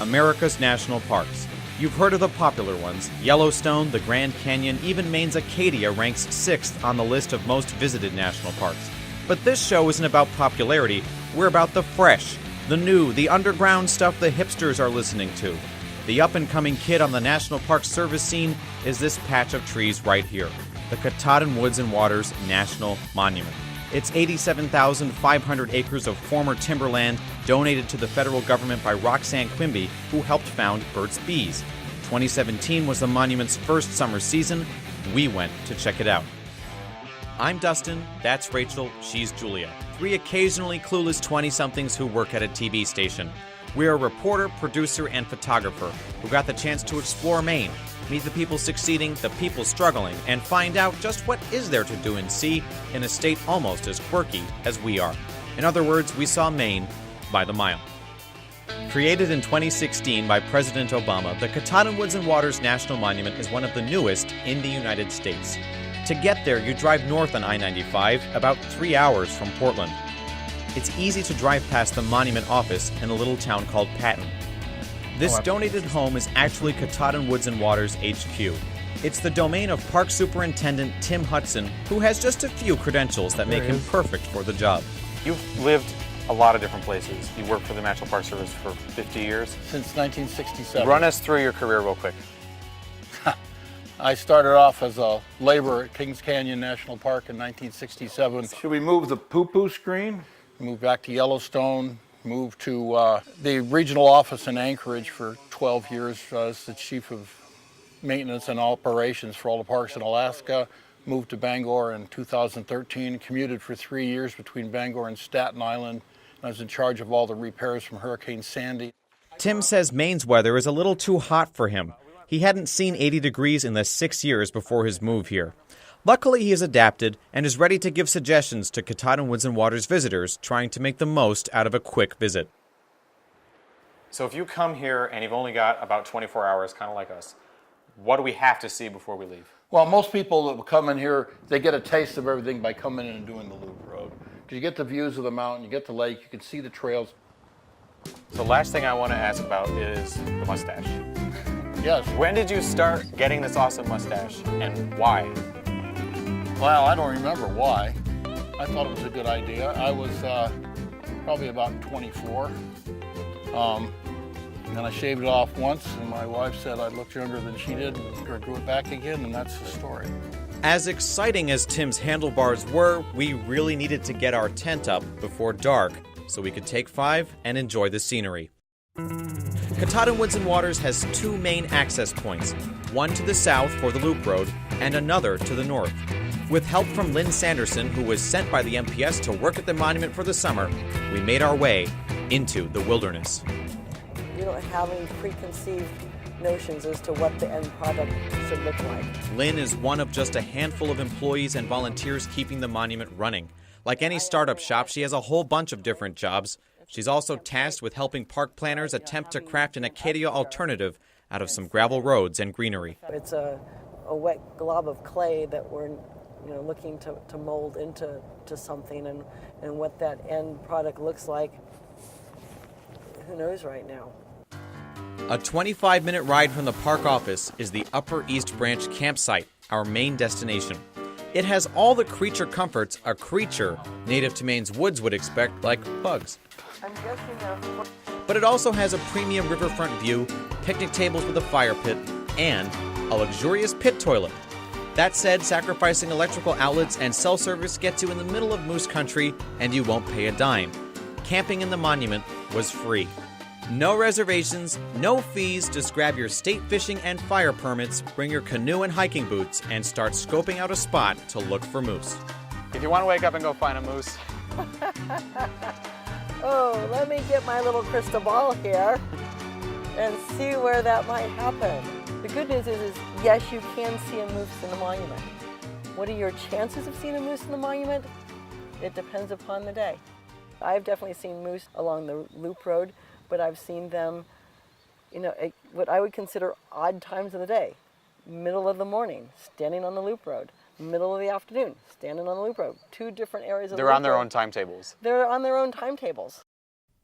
America's national parks. You've heard of the popular ones. Yellowstone, the Grand Canyon, even Maine's Acadia ranks 6th on the list of most visited national parks. But this show isn't about popularity. We're about the fresh, the new, the underground stuff the hipsters are listening to. The up-and-coming kid on the National Park Service scene is this patch of trees right here, the Katahdin Woods and Waters National Monument. It's 87,500 acres of former timberland donated to the federal government by Roxanne Quimby, who helped found Burt's Bees. 2017 was the monument's first summer season. We went to check it out. I'm Dustin, that's Rachel, she's Julia. 3 occasionally clueless 20-somethings who work at a TV station. We're a reporter, producer, and photographer who got the chance to explore Maine, meet the people succeeding, the people struggling, and find out just what is there to do and see in a state almost as quirky as we are. In other words, we saw Maine by the mile. Created in 2016 by President Obama, the Katahdin Woods and Waters National Monument is one of the newest in the United States. To get there, you drive north on I-95, about 3 hours from Portland. It's easy to drive past the monument office in a little town called Patton. This donated home is actually Katahdin Woods and Waters HQ. It's the domain of Park Superintendent Tim Hudson, who has just a few credentials that make him perfect for the job. You've lived a lot of different places. You worked for the National Park Service for 50 years. Since 1967. Run us through your career real quick. I started off as a laborer at Kings Canyon National Park in 1967. Should we move the poo-poo screen? Moved back to Yellowstone, moved to the regional office in Anchorage for 12 years as the chief of maintenance and operations for all the parks in Alaska. Moved to Bangor in 2013, commuted for 3 years between Bangor and Staten Island. I was in charge of all the repairs from Hurricane Sandy. Tim says Maine's weather is a little too hot for him. He hadn't seen 80 degrees in the 6 years before his move here. Luckily, he has adapted and is ready to give suggestions to Katahdin Woods and Waters visitors trying to make the most out of a quick visit. So if you come here and you've only got about 24 hours, kind of like us, what do we have to see before we leave? Well, most people that come in here, they get a taste of everything by coming in and doing the Loop Road. Because you get the views of the mountain, you get the lake, you can see the trails. So last thing I want to ask about is the mustache. Yes. When did you start getting this awesome mustache, and why? Well, I don't remember why. I thought it was a good idea. I was probably about 24. And I shaved it off once, and my wife said I looked younger than she did, and I grew it back again, and that's the story. As exciting as Tim's handlebars were, we really needed to get our tent up before dark so we could take 5 and enjoy the scenery. Katahdin Woods and Waters has 2 main access points, one to the south for the Loop Road and another to the north. With help from Lynn Sanderson, who was sent by the MPS to work at the monument for the summer, we made our way into the wilderness. You don't have any preconceived notions as to what the end product should look like. Lynn is one of just a handful of employees and volunteers keeping the monument running. Like any startup shop, she has a whole bunch of different jobs. She's also tasked with helping park planners attempt to craft an Acadia alternative out of some gravel roads and greenery. It's a wet glob of clay that we're looking to mold into something, and what that end product looks like, who knows right now. A 25-minute ride from the park office is the Upper East Branch campsite, our main destination. It has all the creature comforts a creature native to Maine's woods would expect, like bugs. I'm guessing But it also has a premium riverfront view, picnic tables with a fire pit, and a luxurious pit toilet. That said, sacrificing electrical outlets and cell service gets you in the middle of moose country, and you won't pay a dime. Camping in the monument was free. No reservations, no fees, just grab your state fishing and fire permits, bring your canoe and hiking boots, and start scoping out a spot to look for moose. If you want to wake up and go find a moose. Oh, let me get my little crystal ball here and see where that might happen. The good news is yes, you can see a moose in the monument. What are your chances of seeing a moose in the monument? It depends upon the day. I've definitely seen moose along the Loop Road, but I've seen them, at what I would consider odd times of the day. Middle of the morning, standing on the Loop Road. Middle of the afternoon, standing on the Loop Road. 2 different areas of the Loop Road. They're on their own timetables. They're on their own timetables.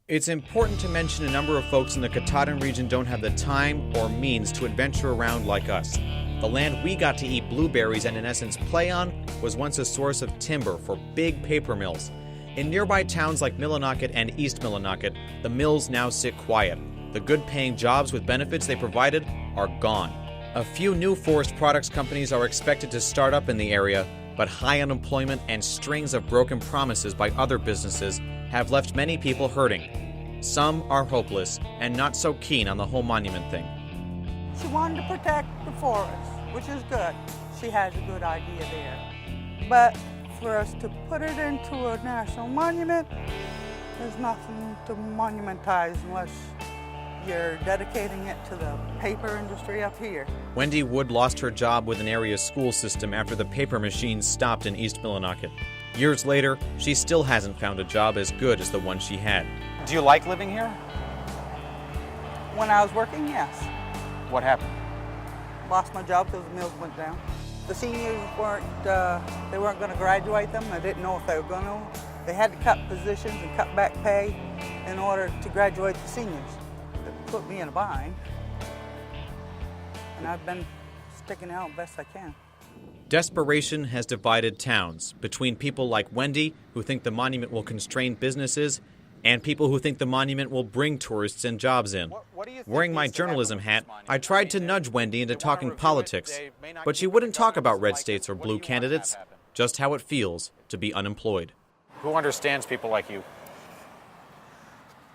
It's important to mention a number of folks in the Katahdin region don't have the time or means to adventure around like us. The land we got to eat blueberries and in essence play on was once a source of timber for big paper mills. In nearby towns like Millinocket and East Millinocket, the mills now sit quiet. The good-paying jobs with benefits they provided are gone. A few new forest products companies are expected to start up in the area, but high unemployment and strings of broken promises by other businesses have left many people hurting. Some are hopeless and not so keen on the whole monument thing. She wanted to protect the forest, which is good. She has a good idea there. But for us to put it into a national monument, there's nothing to monumentize unless you're dedicating it to the paper industry up here. Wendy Wood lost her job with an area school system after the paper machines stopped in East Millinocket. Years later, she still hasn't found a job as good as the one she had. Do you like living here? When I was working, yes. What happened? Lost my job because the mills went down. The seniors weren't going to graduate them. I didn't know if they were going to. They had to cut positions and cut back pay in order to graduate the seniors. It put me in a bind. And I've been sticking out best I can. Desperation has divided towns between people like Wendy, who think the monument will constrain businesses, and people who think the monument will bring tourists and jobs in. Wearing my journalism hat, I tried to nudge Wendy into talking politics, but she wouldn't talk about red states or blue candidates, just how it feels to be unemployed. Who understands people like you?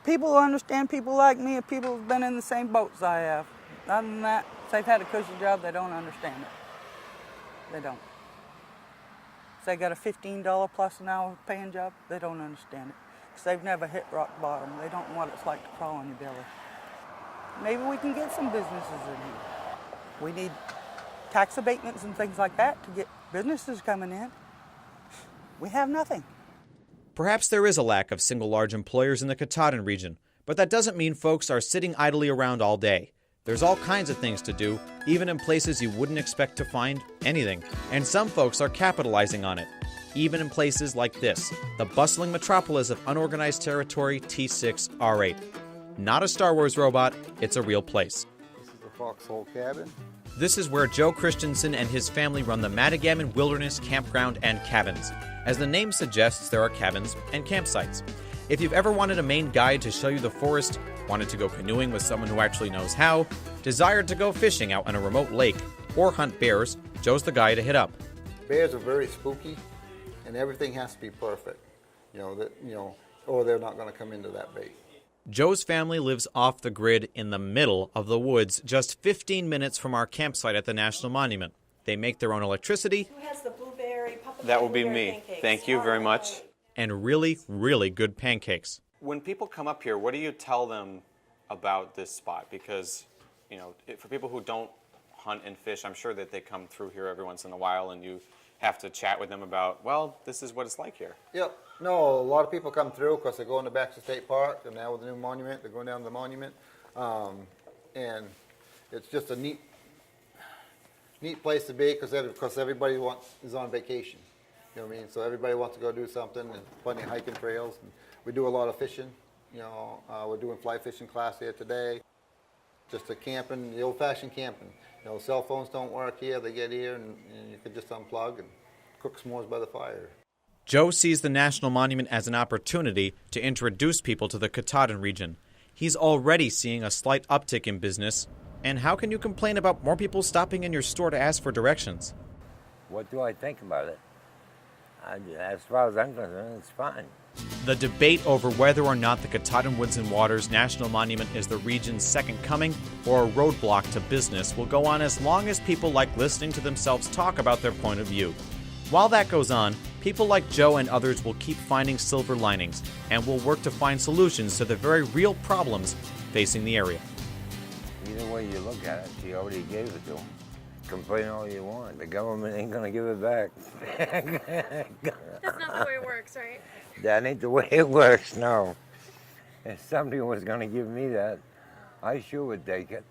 People who understand people like me are people who've been in the same boat as I have. Other than that, if they've had a cushy job, they don't understand it. They don't. If they got a $15 plus an hour paying job, they don't understand it. Because they've never hit rock bottom. They don't know what it's like to crawl on your belly. Maybe we can get some businesses in here. We need tax abatements and things like that to get businesses coming in. We have nothing. Perhaps there is a lack of single large employers in the Katahdin region, but that doesn't mean folks are sitting idly around all day. There's all kinds of things to do, even in places you wouldn't expect to find anything. And some folks are capitalizing on it, even in places like this, the bustling metropolis of unorganized territory T6R8. Not a Star Wars robot, it's a real place. This is the Foxhole Cabin. This is where Joe Christensen and his family run the Matagamon Wilderness Campground and Cabins. As the name suggests, there are cabins and campsites. If you've ever wanted a Maine guide to show you the forest, wanted to go canoeing with someone who actually knows how, desired to go fishing out on a remote lake, or hunt bears, Joe's the guy to hit up. Bears are very spooky, and everything has to be perfect, or they're not going to come into that bait. Joe's family lives off the grid in the middle of the woods, just 15 minutes from our campsite at the National Monument. They make their own electricity. Who has the blueberry? That will be me. Thank you very much. And really, really good pancakes. When people come up here, what do you tell them about this spot? Because, for people who don't hunt and fish, I'm sure that they come through here every once in a while and you have to chat with them about, well, this is what it's like here. Yep. No, a lot of people come through because they go into Baxter State Park, and now with the new monument, they're going down to the monument. And it's just a neat place to be because everybody is on vacation. You know what I mean? So everybody wants to go do something, and plenty of hiking trails. And we do a lot of fishing. We're doing fly fishing class here today. Just a camping, the old-fashioned camping. Cell phones don't work here. They get here, and you can just unplug and cook s'mores by the fire. Joe sees the National Monument as an opportunity to introduce people to the Katahdin region. He's already seeing a slight uptick in business, and how can you complain about more people stopping in your store to ask for directions? What do I think about it? As far as I'm concerned, it's fine. The debate over whether or not the Katahdin Woods and Waters National Monument is the region's second coming or a roadblock to business will go on as long as people like listening to themselves talk about their point of view. While that goes on, people like Joe and others will keep finding silver linings and will work to find solutions to the very real problems facing the area. Either way you look at it, she already gave it to them. Complain all you want. The government ain't going to give it back. That's not the way it works, right? That ain't the way it works, no. If somebody was going to give me that, I sure would take it.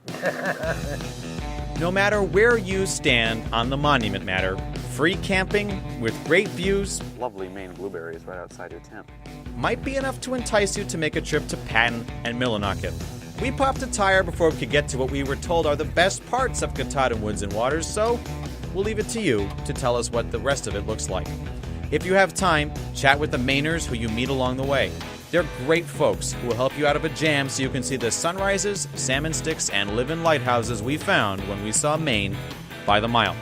No matter where you stand on the monument matter, free camping with great views Lovely Maine blueberries right outside your tent. might be enough to entice you to make a trip to Patton and Millinocket. We popped a tire before we could get to what we were told are the best parts of Katahdin Woods and Waters, so we'll leave it to you to tell us what the rest of it looks like. If you have time, chat with the Mainers who you meet along the way. They're great folks who will help you out of a jam so you can see the sunrises, salmon sticks, and live-in lighthouses we found when we saw Maine by the mile.